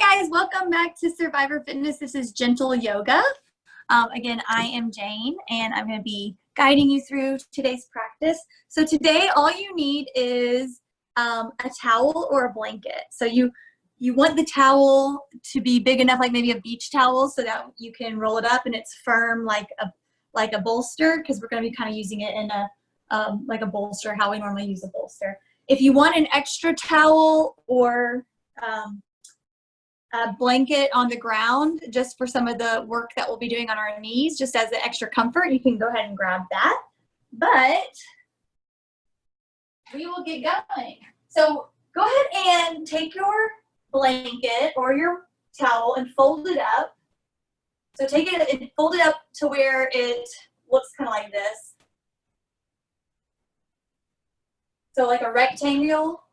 guys, welcome back to Survivor Fitness. This is Gentle Yoga. Again, I am Jane and I'm going to be guiding you through today's practice. So today all you need is a towel or a blanket. So you want the towel to be big enough, like maybe a beach towel, so that you can roll it up and it's firm like a bolster, because we're going to be kind of using it in like a bolster, how we normally use a bolster. If you want an extra towel or a blanket on the ground just for some of the work that we'll be doing on our knees, just as the extra comfort, you can go ahead and grab that. But we will get going. So go ahead and take your blanket or your towel and fold it up. So take it and fold it up to where it looks kind of like this. So like a rectangle.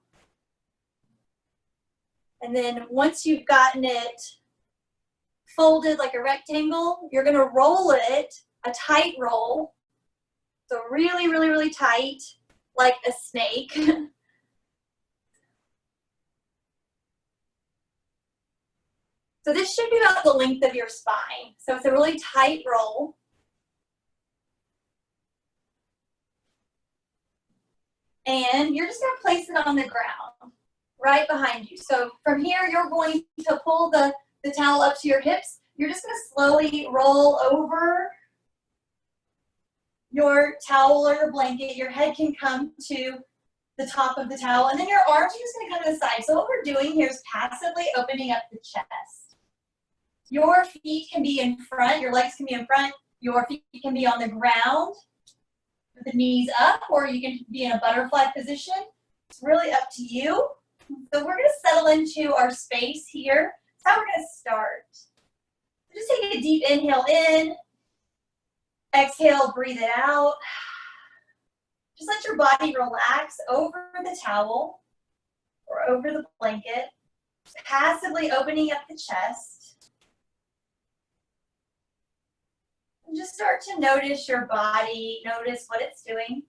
And then once you've gotten it folded like a rectangle, you're gonna roll it, a tight roll. So really, really, really tight, like a snake. So this should be about the length of your spine. So it's a really tight roll. And you're just gonna place it on the ground, right behind you. So from here, you're going to pull the towel up to your hips. You're just gonna slowly roll over your towel or your blanket. Your head can come to the top of the towel, and then your arms are just gonna come to the side. So what we're doing here is passively opening up the chest. Your feet can be in front, your legs can be in front, your feet can be on the ground with the knees up, or you can be in a butterfly position. It's really up to you. So we're gonna settle into our space here. That's how we're gonna start. So just take a deep inhale in, exhale, breathe it out. Just let your body relax over the towel or over the blanket, passively opening up the chest. And just start to notice your body, notice what it's doing.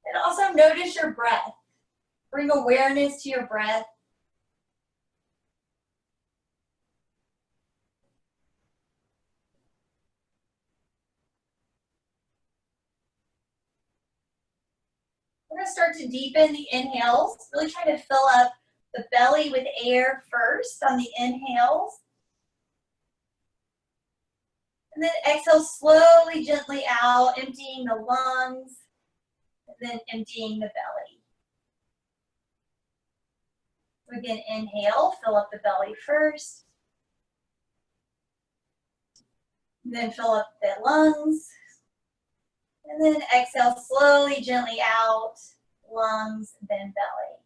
And also notice your breath. Bring awareness to your breath. We're going to start to deepen the inhales, really try to fill up the belly with air first on the inhales. And then exhale slowly, gently out, emptying the lungs, and then emptying the belly. So again, inhale, fill up the belly first. And then fill up the lungs. And then exhale slowly, gently out, lungs, then belly.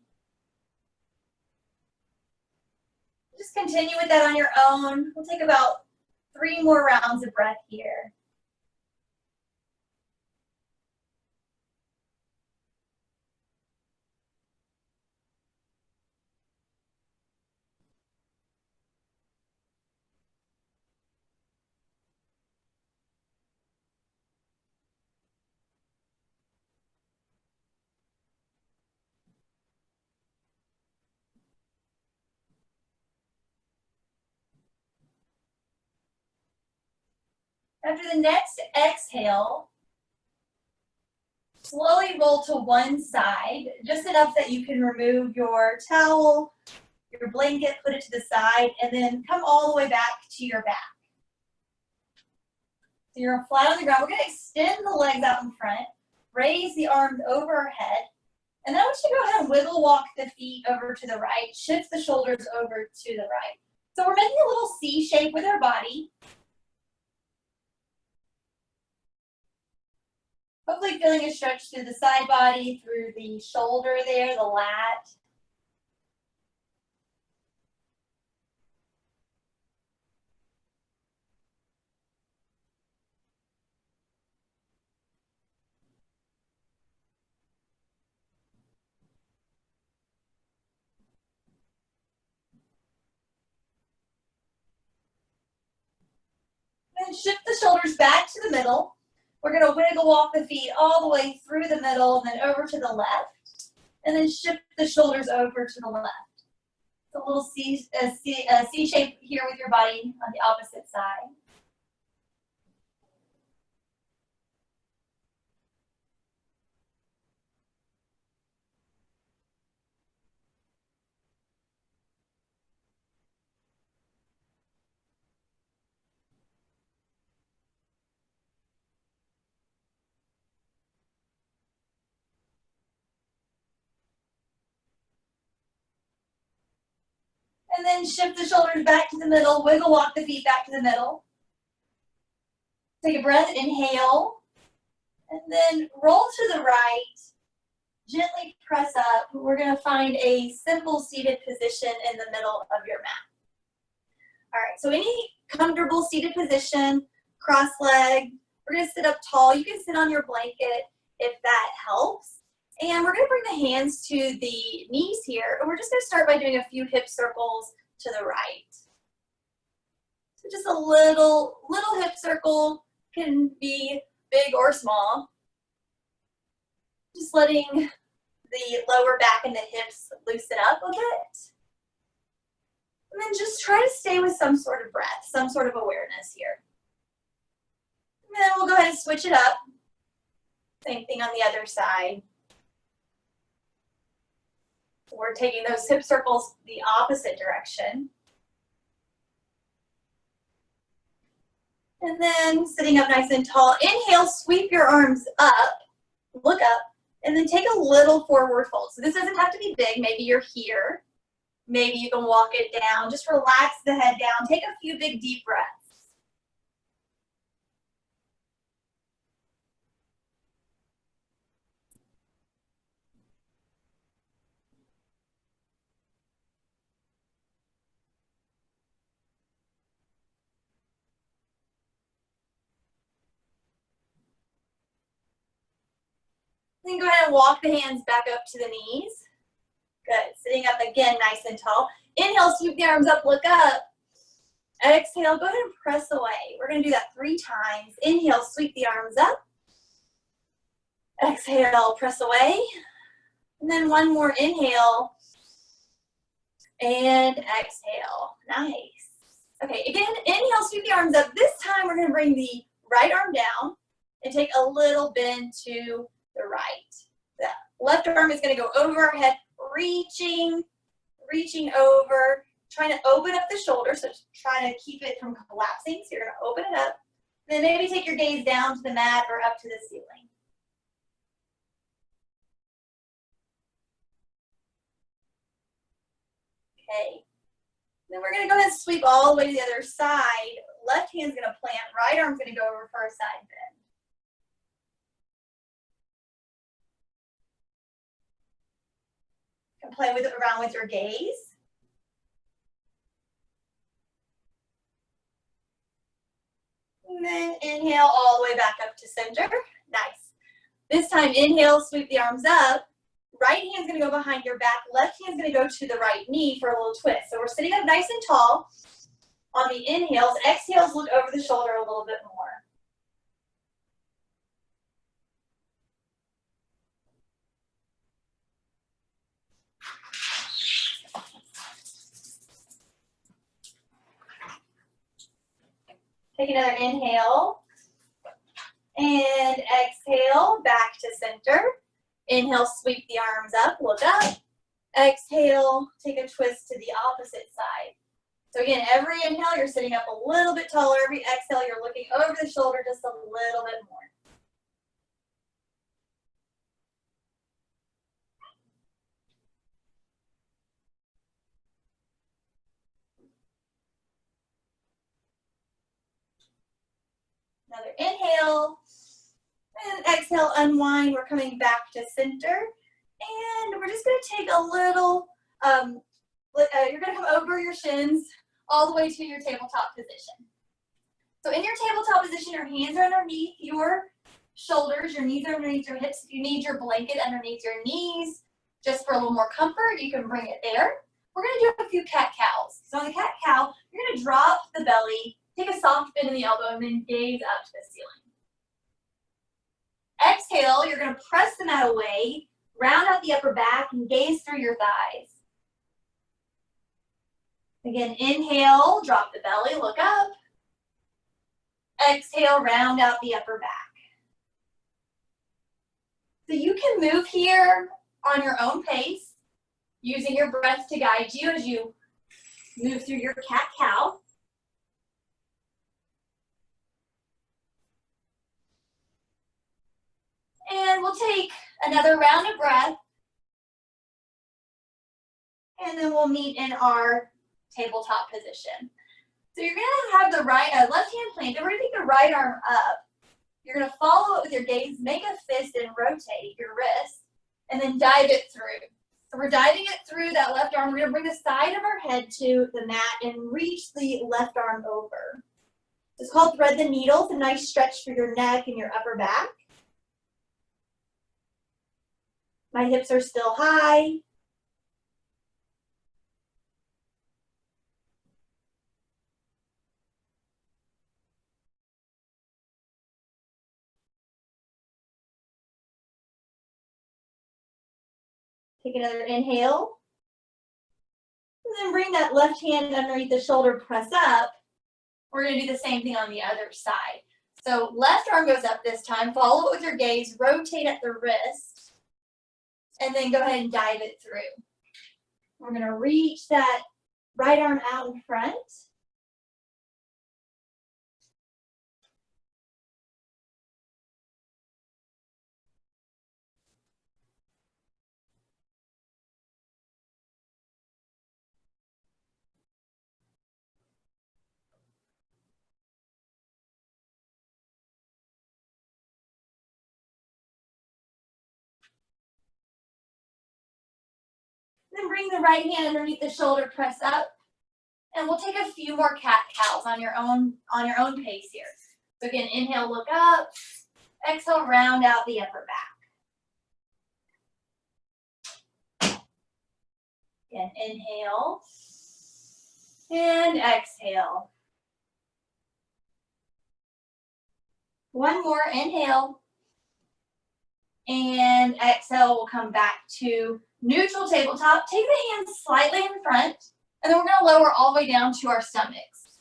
Just continue with that on your own. We'll take about 3 more rounds of breath here. After the next exhale, slowly roll to one side, just enough that you can remove your towel, your blanket, put it to the side, and then come all the way back to your back. So you're flat on the ground. We're going to extend the legs out in front, raise the arms over our head, and then I want you to go ahead and wiggle walk the feet over to the right, shift the shoulders over to the right. So we're making a little C shape with our body. Hopefully feeling a stretch through the side body, through the shoulder there, the lat. then shift the shoulders back to the middle. We're gonna wiggle walk the feet all the way through the middle and then over to the left. And then shift the shoulders over to the left. It's a little C shape here with your body on the opposite side. And then shift the shoulders back to the middle, wiggle walk the feet back to the middle. Take a breath, inhale, and then roll to the right, gently press up. We're gonna find a simple seated position in the middle of your mat. All right, so any comfortable seated position, cross leg. We're gonna sit up tall. You can sit on your blanket if that helps. And we're gonna bring the hands to the knees here. And we're just gonna start by doing a few hip circles to the right. So just a little hip circle, can be big or small. Just letting the lower back and the hips loosen up a bit. And then just try to stay with some sort of breath, some sort of awareness here. And then we'll go ahead and switch it up. Same thing on the other side. So we're taking those hip circles the opposite direction. And then sitting up nice and tall. Inhale, sweep your arms up, look up, and then take a little forward fold. So this doesn't have to be big. Maybe you're here. Maybe you can walk it down. Just relax the head down. Take a few big deep breaths. Then go ahead and walk the hands back up to the knees. Good. Sitting up again, nice and tall. Inhale, sweep the arms up, look up. Exhale, go ahead and press away. We're going to do that 3 times. Inhale, sweep the arms up. Exhale, press away. And then one more inhale. And exhale. Nice. Okay, again, inhale, sweep the arms up. This time we're going to bring the right arm down and take a little bend to the right. The left arm is going to go over our head, reaching over, trying to open up the shoulder, so trying to keep it from collapsing. So you're going to open it up. Then maybe take your gaze down to the mat or up to the ceiling. Okay. Then we're going to go ahead and sweep all the way to the other side. Left hand's going to plant, right arm's going to go over for a side bend. You can play with it around with your gaze. And then inhale all the way back up to center. Nice. This time, inhale, sweep the arms up. Right hand's gonna go behind your back. Left hand's gonna go to the right knee for a little twist. So we're sitting up nice and tall on the inhales. Exhales, look over the shoulder a little bit more. Take another inhale. And exhale, back to center. Inhale, sweep the arms up, look up. Exhale, take a twist to the opposite side. So again, every inhale, you're sitting up a little bit taller. Every exhale, you're looking over the shoulder just a little bit more. Another inhale. And exhale, unwind. We're coming back to center. And we're just going to take a little, you're going to come over your shins all the way to your tabletop position. So in your tabletop position, your hands are underneath your shoulders, your knees are underneath your hips. If you need your blanket underneath your knees, just for a little more comfort, you can bring it there. We're going to do a few cat-cows. So on the cat-cow, you're going to drop the belly Take a soft bend in the elbow and then gaze up to the ceiling. Exhale, you're gonna press the mat away, round out the upper back and gaze through your thighs. Again, inhale, drop the belly, look up. Exhale, round out the upper back. So you can move here on your own pace, using your breath to guide you as you move through your cat-cow. And we'll take another round of breath. And then we'll meet in our tabletop position. So you're gonna have the left hand planted. We're gonna take the right arm up. You're gonna follow it with your gaze, make a fist and rotate your wrist, and then dive it through. So we're diving it through that left arm. We're gonna bring the side of our head to the mat and reach the left arm over. It's called thread the needle. It's a nice stretch for your neck and your upper back. My hips are still high. Take another inhale. And then bring that left hand underneath the shoulder, press up. We're gonna do the same thing on the other side. So left arm goes up this time, follow it with your gaze, rotate at the wrist, and then go ahead and dive it through. We're gonna reach that right arm out in front. Then bring the right hand underneath the shoulder, press up. And we'll take a few more cat-cows on your own pace here. So again, inhale, look up. Exhale, round out the upper back. Again, inhale. And exhale. One more, inhale. And exhale, we'll come back to neutral tabletop. Take the hands slightly in front, and then we're gonna lower all the way down to our stomachs.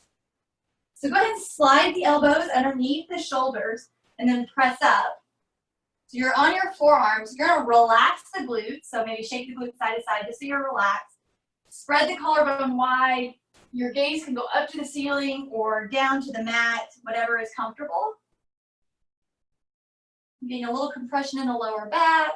So go ahead and slide the elbows underneath the shoulders, and then press up. So you're on your forearms. You're gonna relax the glutes, so maybe shake the glutes side to side just so you're relaxed. Spread the collarbone wide. Your gaze can go up to the ceiling or down to the mat, whatever is comfortable. Getting a little compression in the lower back.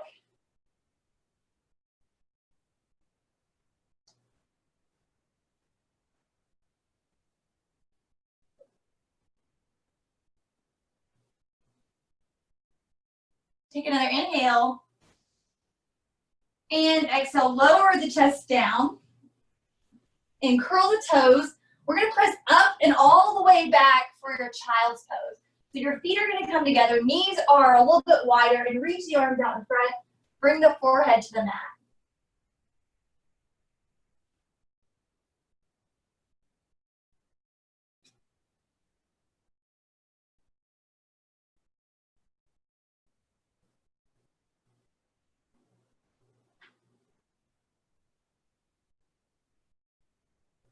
Take another inhale. And exhale, lower the chest down. And curl the toes. We're gonna press up and all the way back for your child's pose. So your feet are gonna come together, knees are a little bit wider, and reach the arms out in front. Bring the forehead to the mat.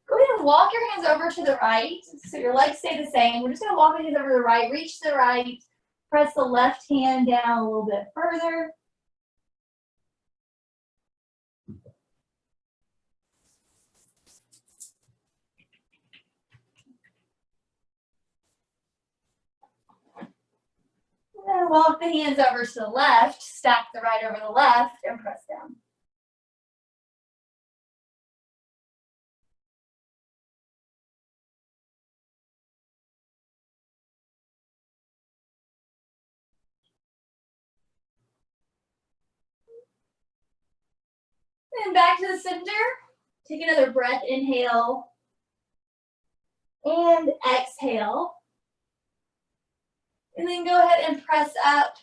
Go ahead and walk your hands over to the right. So your legs stay the same. We're just gonna walk the hands over to the right, reach to the right, press the left hand down a little bit further. And then walk the hands over to the left, stack the right over the left, and press down. And back to the center. Take another breath, inhale. And exhale. And then go ahead and press up.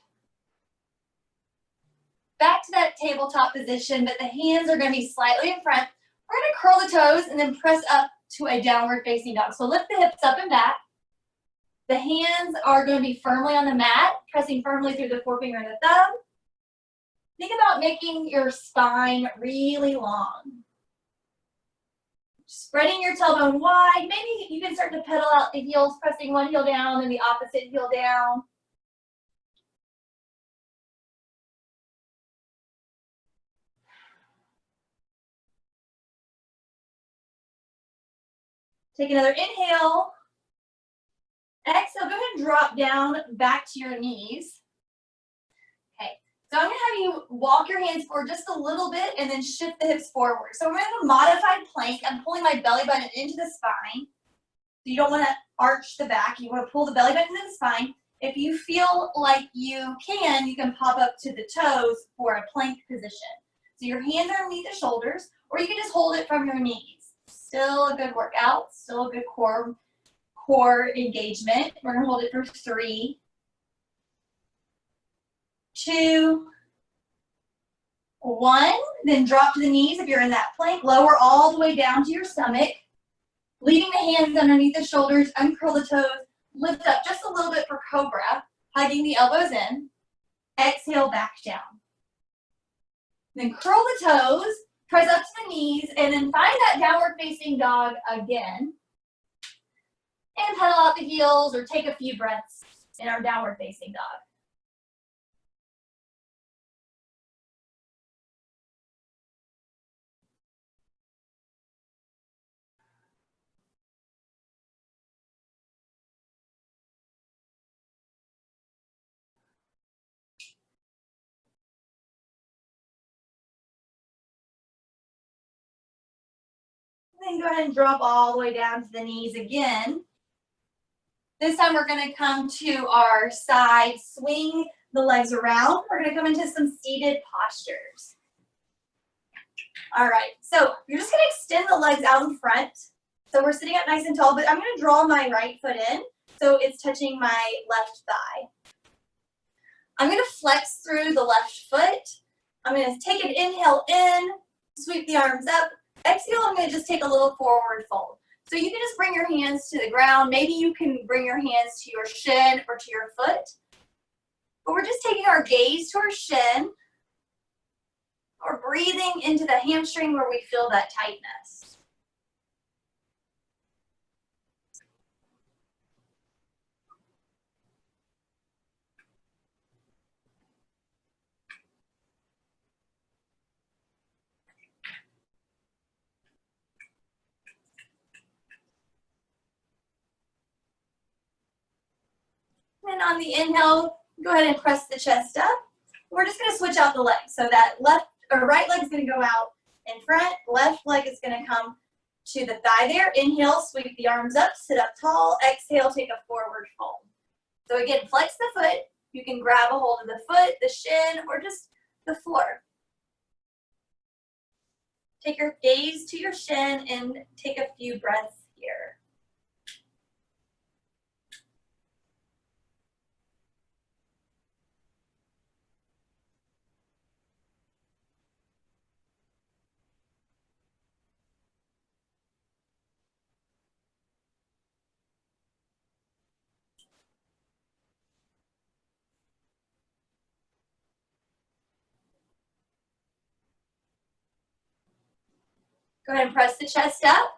Back to that tabletop position, but the hands are gonna be slightly in front. We're gonna curl the toes and then press up to a downward facing dog. So lift the hips up and back. The hands are going to be firmly on the mat, pressing firmly through the forefinger and the thumb. Think about making your spine really long. Spreading your tailbone wide. Maybe you can start to pedal out the heels, pressing one heel down and the opposite heel down. Take another inhale. Exhale, go ahead and drop down back to your knees. Okay, so I'm gonna have you walk your hands forward just a little bit and then shift the hips forward. So we're gonna have a modified plank. I'm pulling my belly button into the spine. So you don't wanna arch the back, you wanna pull the belly button into the spine. If you feel like you can pop up to the toes for a plank position. So your hands are underneath the shoulders, or you can just hold it from your knees. Still a good workout, still a good core engagement. We're gonna hold it for 3, 2, 1. Then drop to the knees if you're in that plank. Lower all the way down to your stomach. Leaving the hands underneath the shoulders, uncurl the toes, lift up just a little bit for cobra, hugging the elbows in. Exhale, back down. Then curl the toes, press up to the knees, and then find that downward facing dog again. And pedal out the heels or take a few breaths in our downward facing dog. Then go ahead and drop all the way down to the knees again. This time we're gonna come to our side swing the legs around. We're gonna come into some seated postures. All right, so you're just gonna extend the legs out in front. So we're sitting up nice and tall, but I'm gonna draw my right foot in so it's touching my left thigh. I'm gonna flex through the left foot. I'm gonna take an inhale in, sweep the arms up. Exhale, I'm gonna just take a little forward fold. So you can just bring your hands to the ground. Maybe you can bring your hands to your shin or to your foot. But we're just taking our gaze to our shin. Or breathing into the hamstring where we feel that tightness. And on the inhale, go ahead and press the chest up. We're just gonna switch out the legs. So that left or right leg is gonna go out in front, left leg is gonna come to the thigh there. Inhale, sweep the arms up, sit up tall. Exhale, take a forward fold. So again, flex the foot. You can grab a hold of the foot, the shin, or just the floor. Take your gaze to your shin and take a few breaths here. Go ahead and press the chest up.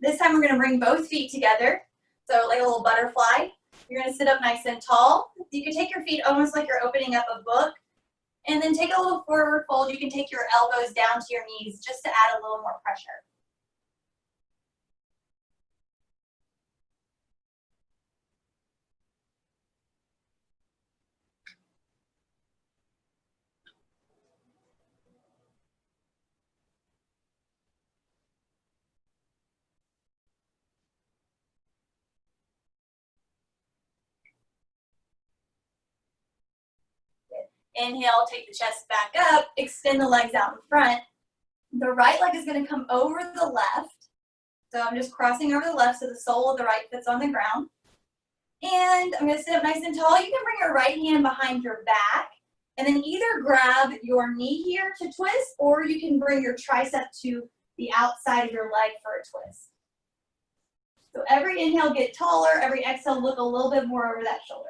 This time we're gonna bring both feet together. So like a little butterfly. You're gonna sit up nice and tall. You can take your feet almost like you're opening up a book. And then take a little forward fold. You can take your elbows down to your knees just to add a little more pressure. Inhale, take the chest back up, extend the legs out in front. The right leg is gonna come over the left. So I'm just crossing over the left so the sole of the right foot's on the ground. And I'm gonna sit up nice and tall. You can bring your right hand behind your back and then either grab your knee here to twist or you can bring your tricep to the outside of your leg for a twist. So every inhale, get taller. Every exhale, look a little bit more over that shoulder.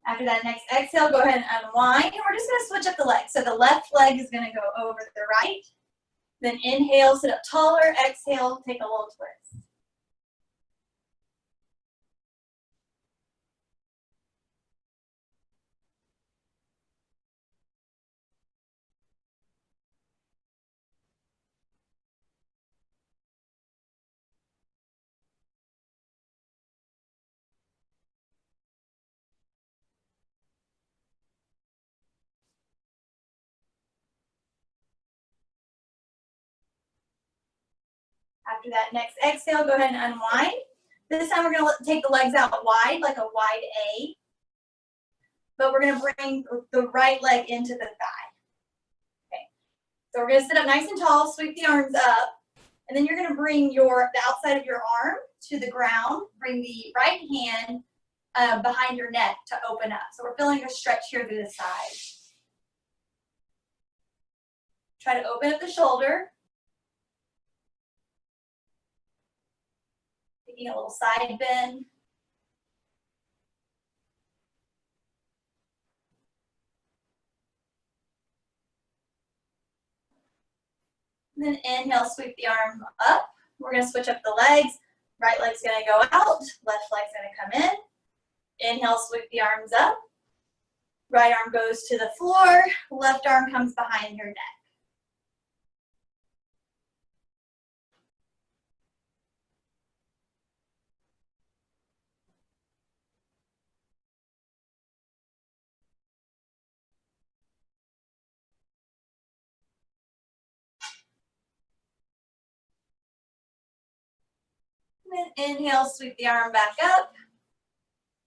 After that next exhale, go ahead and unwind. We're just gonna switch up the legs. So the left leg is gonna go over the right. Then inhale, sit up taller. Exhale, take a little twist. After that next exhale, go ahead and unwind. This time we're gonna take the legs out wide, like a wide A. But we're gonna bring the right leg into the thigh. Okay. So we're gonna sit up nice and tall, sweep the arms up, and then you're gonna bring the outside of your arm to the ground. Bring the right hand behind your neck to open up. So we're feeling a stretch here through the side. Try to open up the shoulder. Taking a little side bend. And then inhale, sweep the arm up. We're gonna switch up the legs. Right leg's gonna go out, left leg's gonna come in. Inhale, sweep the arms up. Right arm goes to the floor, left arm comes behind your neck. And then inhale, sweep the arm back up.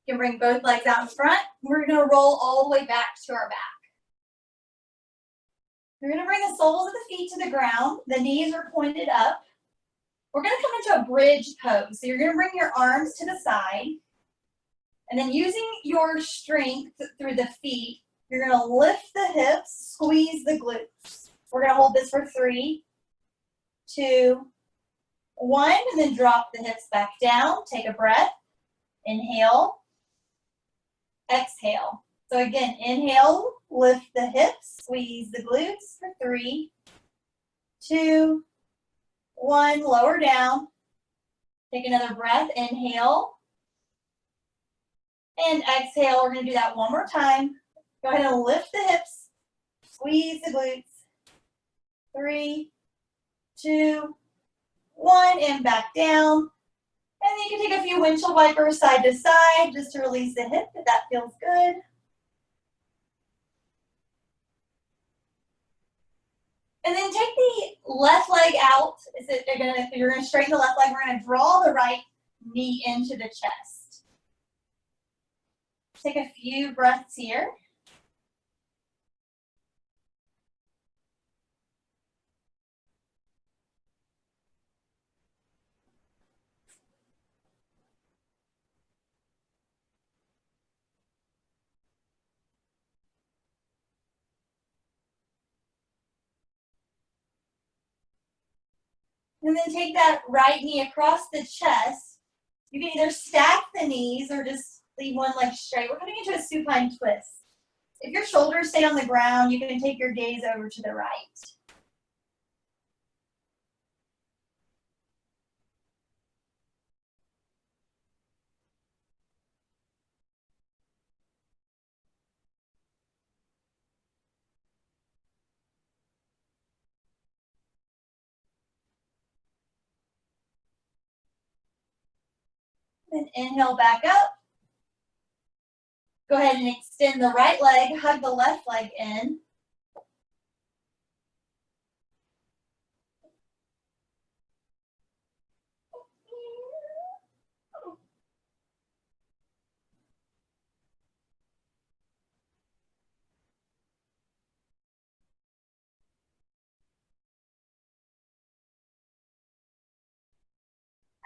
You can bring both legs out in front. We're gonna roll all the way back to our back. You're gonna bring the soles of the feet to the ground. The knees are pointed up. We're gonna come into a bridge pose. So you're gonna bring your arms to the side. And then using your strength through the feet, you're gonna lift the hips, squeeze the glutes. We're gonna hold this for 3, 2, 1, and then drop the hips back down. Take a breath. Inhale. Exhale. So again, inhale, lift the hips, squeeze the glutes for 3, 2, 1, lower down. Take another breath, inhale. And exhale, we're gonna do that one more time. Go ahead and lift the hips, squeeze the glutes. 3, 2, 1, and back down. And then you can take a few windshield wipers side to side just to release the hip if that feels good. And then take the left leg out. You're gonna straighten the left leg. We're gonna draw the right knee into the chest. Take a few breaths here. And then take that right knee across the chest. You can either stack the knees or just leave one leg straight. We're coming into a supine twist. If your shoulders stay on the ground, you can take your gaze over to the right. Then inhale back up. Go ahead and extend the right leg, hug the left leg in.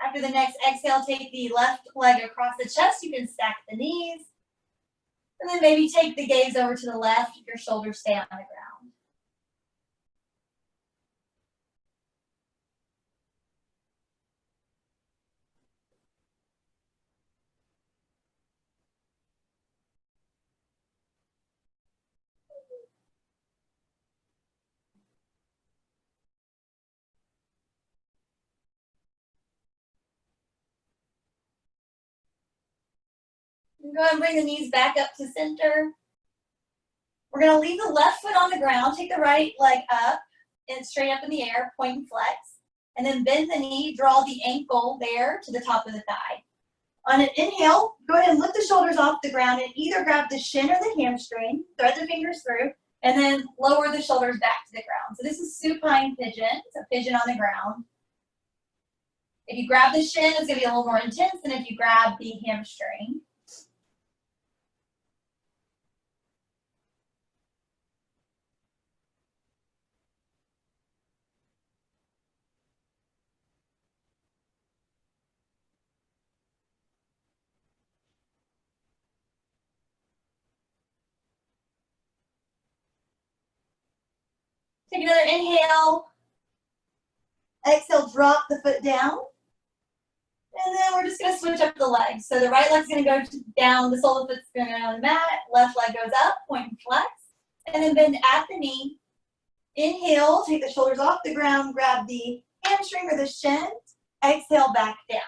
After the next exhale, take the left leg across the chest. You can stack the knees. And then maybe take the gaze over to the left. Your shoulders stay on the ground. Go ahead and bring the knees back up to center. We're going to leave the left foot on the ground. Take the right leg up and straight up in the air, point and flex. And then bend the knee, draw the ankle there to the top of the thigh. On an inhale, go ahead and lift the shoulders off the ground and either grab the shin or the hamstring, thread the fingers through, and then lower the shoulders back to the ground. So this is supine pigeon. It's a pigeon on the ground. If you grab the shin, it's going to be a little more intense than if you grab the hamstring. Take another inhale. Exhale, drop the foot down. And then we're just going to switch up the legs. So the right leg's going to go down, the sole of the foot's going to go on the mat, left leg goes up, point and flex, and then bend at the knee. Inhale, take the shoulders off the ground, grab the hamstring or the shin, exhale, back down.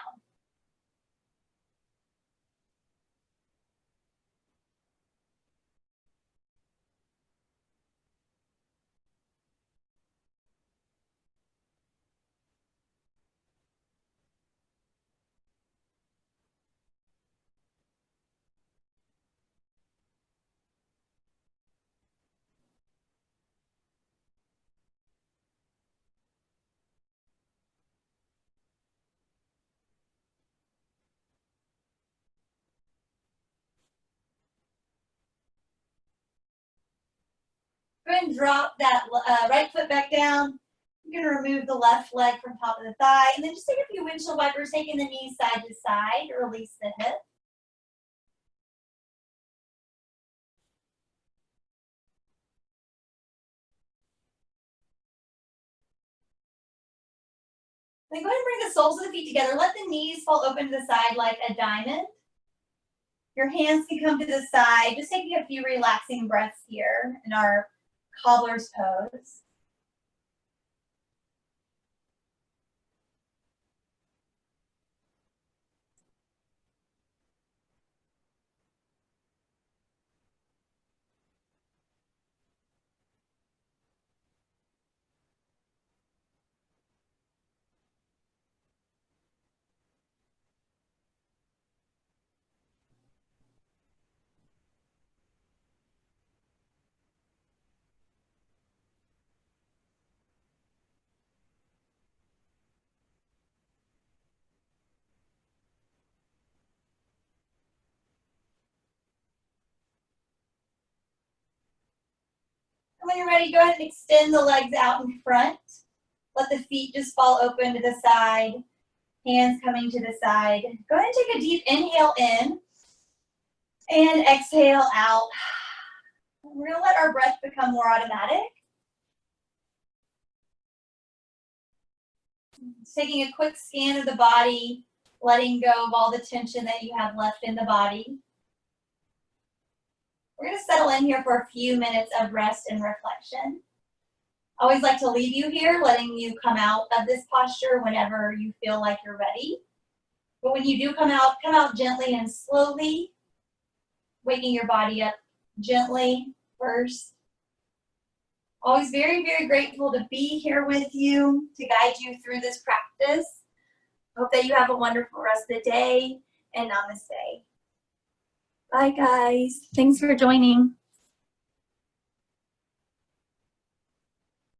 Go ahead and drop that right foot back down. You're going to remove the left leg from top of the thigh. And then just take a few windshield wipers, taking the knees side to side. Release the hip. Then go ahead and bring the soles of the feet together. Let the knees fall open to the side like a diamond. Your hands can come to the side. Just taking a few relaxing breaths here in our cobbler's pose. And when you're ready, go ahead and extend the legs out in front. Let the feet just fall open to the side. Hands coming to the side. Go ahead and take a deep inhale in and exhale out. We're going to let our breath become more automatic. Just taking a quick scan of the body, letting go of all the tension that you have left in the body. We're going to settle in here for a few minutes of rest and reflection. I always like to leave you here, letting you come out of this posture whenever you feel like you're ready. But when you do come out gently and slowly, waking your body up gently first. Always very, very grateful to be here with you, to guide you through this practice. Hope that you have a wonderful rest of the day, and namaste. Bye, guys. Thanks for joining.